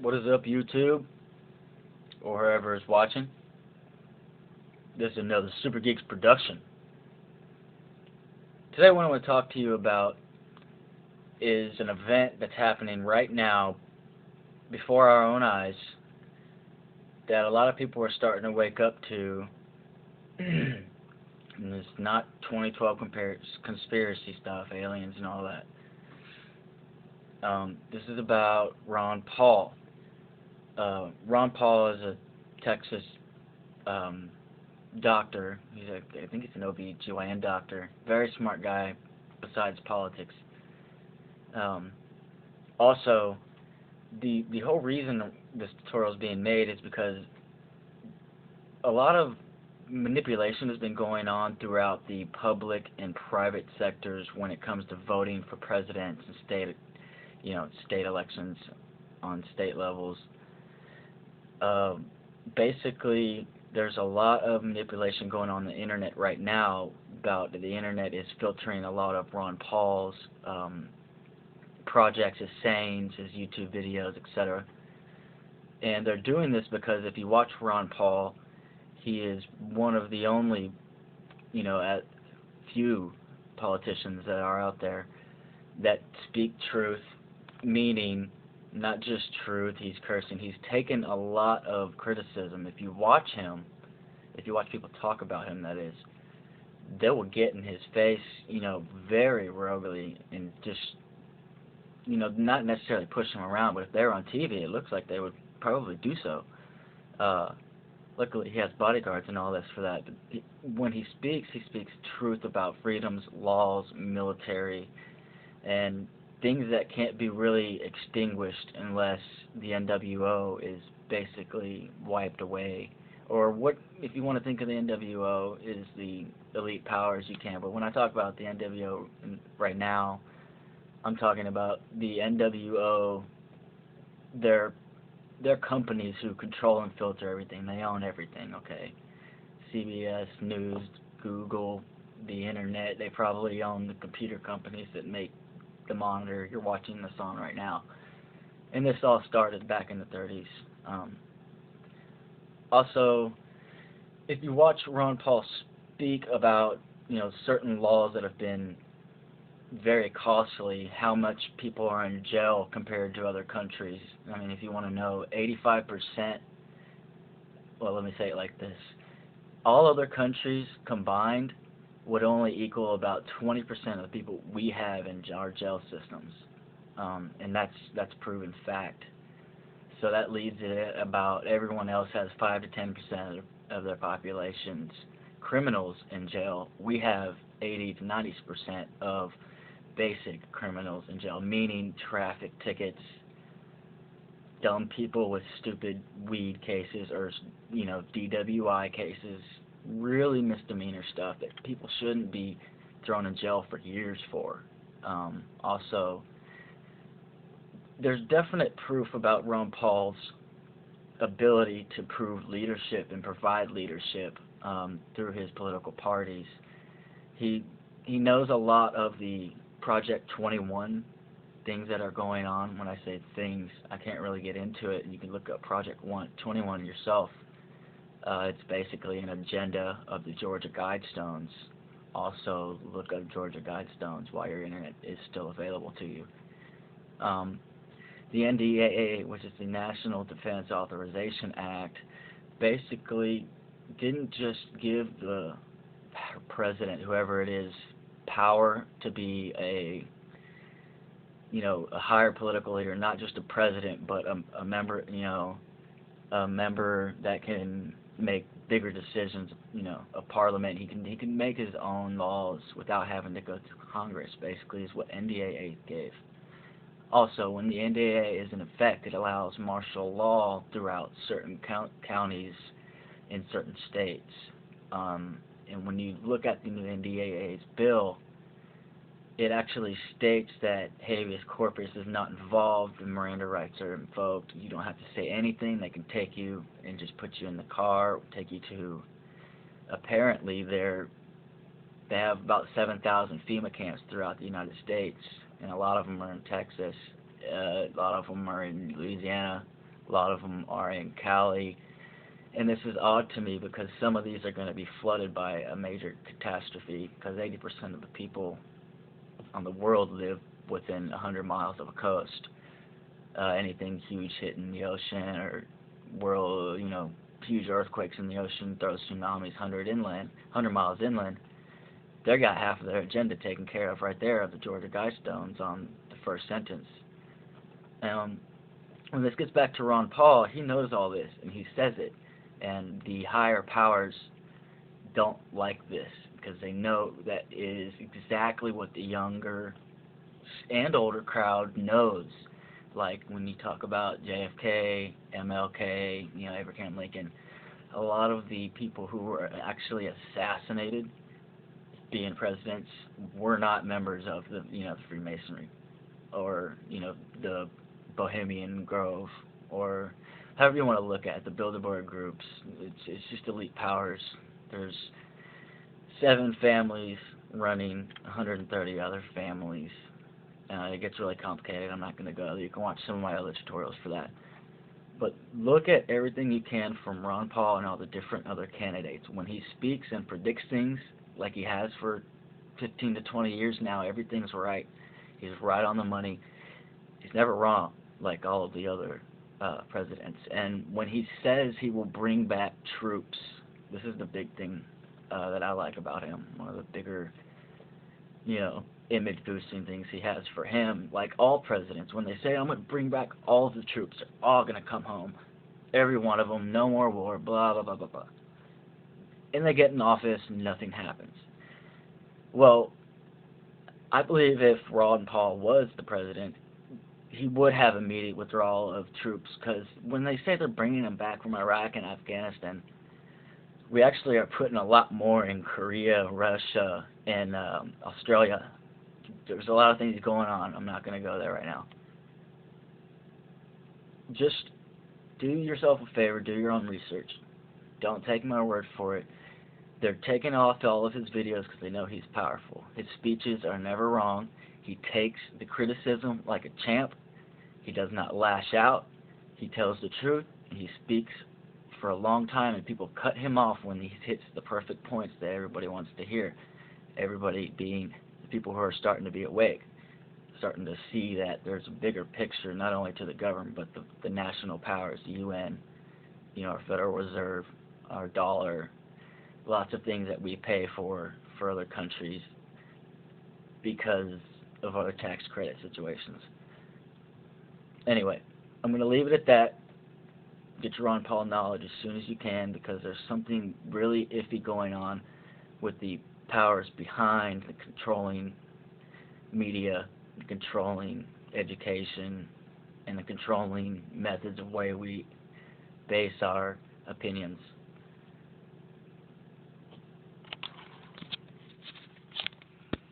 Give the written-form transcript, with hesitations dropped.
What is up, YouTube, or whoever is watching? This is another Super Geeks production. Today, what I want to talk to you about is an event that's happening right now before our own eyes that a lot of people are starting to wake up to. And it's not 2012 conspiracy stuff, aliens and all that. This is about Ron Paul. Ron Paul is a Texas doctor. I think he's an OB/GYN doctor. Very smart guy, besides politics. Also, the whole reason this tutorial is being made is because a lot of manipulation has been going on throughout the public and private sectors when it comes to voting for presidents and state elections on state levels. Basically, there's a lot of manipulation going on the internet right now. About the internet is filtering a lot of Ron Paul's projects, his sayings, his YouTube videos, etc. And they're doing this because if you watch Ron Paul, he is one of the only, few politicians that are out there that speak truth, meaning not just truth. He's cursing. He's taken a lot of criticism. If you watch him, if you watch people talk about him, that is, they will get in his face, very roguely and just, not necessarily push him around, but if they're on TV, it looks like they would probably do so. Luckily, he has bodyguards and all this for that. But when he speaks truth about freedoms, laws, military, and things that can't be really extinguished unless the NWO is basically wiped away. Or what, if you want to think of the NWO, is the elite powers, you can. But when I talk about the NWO right now, I'm talking about the NWO, they're companies who control and filter everything. They own everything, okay? CBS, News, Google, the internet. They probably own the computer companies that make the monitor you're watching this on right now. And this all started back in the 30s. Also, if you watch Ron Paul speak about, certain laws that have been very costly, how much people are in jail compared to other countries. I mean, if you want to know, 85%, well, let me say it like this. All other countries combined would only equal about 20% of the people we have in our jail systems. And that's proven fact. So that leaves it at about everyone else has 5 to 10% of their population's criminals in jail. We have 80 to 90% of basic criminals in jail, meaning traffic tickets, dumb people with stupid weed cases, or DWI cases, really misdemeanor stuff that people shouldn't be thrown in jail for years for. Also, there's definite proof about Ron Paul's ability to prove leadership and provide leadership through his political parties. He knows a lot of the Project 21 things that are going on. When I say things, I can't really get into it, and you can look up Project 21 yourself. It's basically an agenda of the Georgia Guidestones. Also, look up Georgia Guidestones while your internet is still available to you. The NDAA, which is the National Defense Authorization Act, basically didn't just give the president, whoever it is, power to be a higher political leader, not just a president, but a member, a member that can make bigger decisions, a parliament. He can make his own laws without having to go to Congress, basically, is what NDAA gave. Also, when the NDAA is in effect, it allows martial law throughout certain counties in certain states. And when you look at the new NDAA's bill, it actually states that habeas corpus is not involved and Miranda rights are invoked. You don't have to say anything. They can take you and just put you in the car, take you to, apparently they have about 7,000 FEMA camps throughout the United States, and a lot of them are in Texas, a lot of them are in Louisiana, A lot of them are in Cali. And this is odd to me because some of these are going to be flooded by a major catastrophe because 80% of the people on the world live within 100 miles of a coast. Anything huge hitting the ocean or world, huge earthquakes in the ocean throws tsunamis 100 miles inland. They got half of their agenda taken care of right there of the Georgia Guidestones on the first sentence. When this gets back to Ron Paul, he knows all this and he says it. And the higher powers don't like this because they know that is exactly what the younger and older crowd knows. Like when you talk about JFK, MLK, Abraham Lincoln, a lot of the people who were actually assassinated being presidents were not members of the Freemasonry or the Bohemian Grove or however you want to look at it, the Bilderberg groups. It's just elite powers. There's 7 families running 130 other families. It gets really complicated. I'm not going to go there. You can watch some of my other tutorials for that. But look at everything you can from Ron Paul and all the different other candidates. When he speaks and predicts things like he has for 15 to 20 years now, everything's right. He's right on the money. He's never wrong like all of the other presidents. And when he says he will bring back troops, this is the big thing that I like about him. One of the bigger, image boosting things he has for him. Like all presidents, when they say, I'm going to bring back all of the troops, they're all going to come home. Every one of them, no more war, blah, blah, blah, blah, blah. And they get in office and nothing happens. Well, I believe if Ron Paul was the president, he would have immediate withdrawal of troops, because when they say they're bringing them back from Iraq and Afghanistan, we actually are putting a lot more in Korea, Russia, and Australia. There's a lot of things going on. I'm not going to go there right now. Just do yourself a favor, do your own research. Don't take my word for it. They're taking off all of his videos because they know he's powerful. His speeches are never wrong. He takes the criticism like a champ. He does not lash out. He tells the truth. He speaks for a long time, and people cut him off when he hits the perfect points that everybody wants to hear. Everybody being the people who are starting to be awake, starting to see that there's a bigger picture, not only to the government, but the national powers, the UN, our Federal Reserve, our dollar, lots of things that we pay for other countries because of other tax credit situations. Anyway, I'm going to leave it at that. Get your Ron Paul knowledge as soon as you can, because there's something really iffy going on with the powers behind the controlling media, the controlling education, and the controlling methods of way we base our opinions.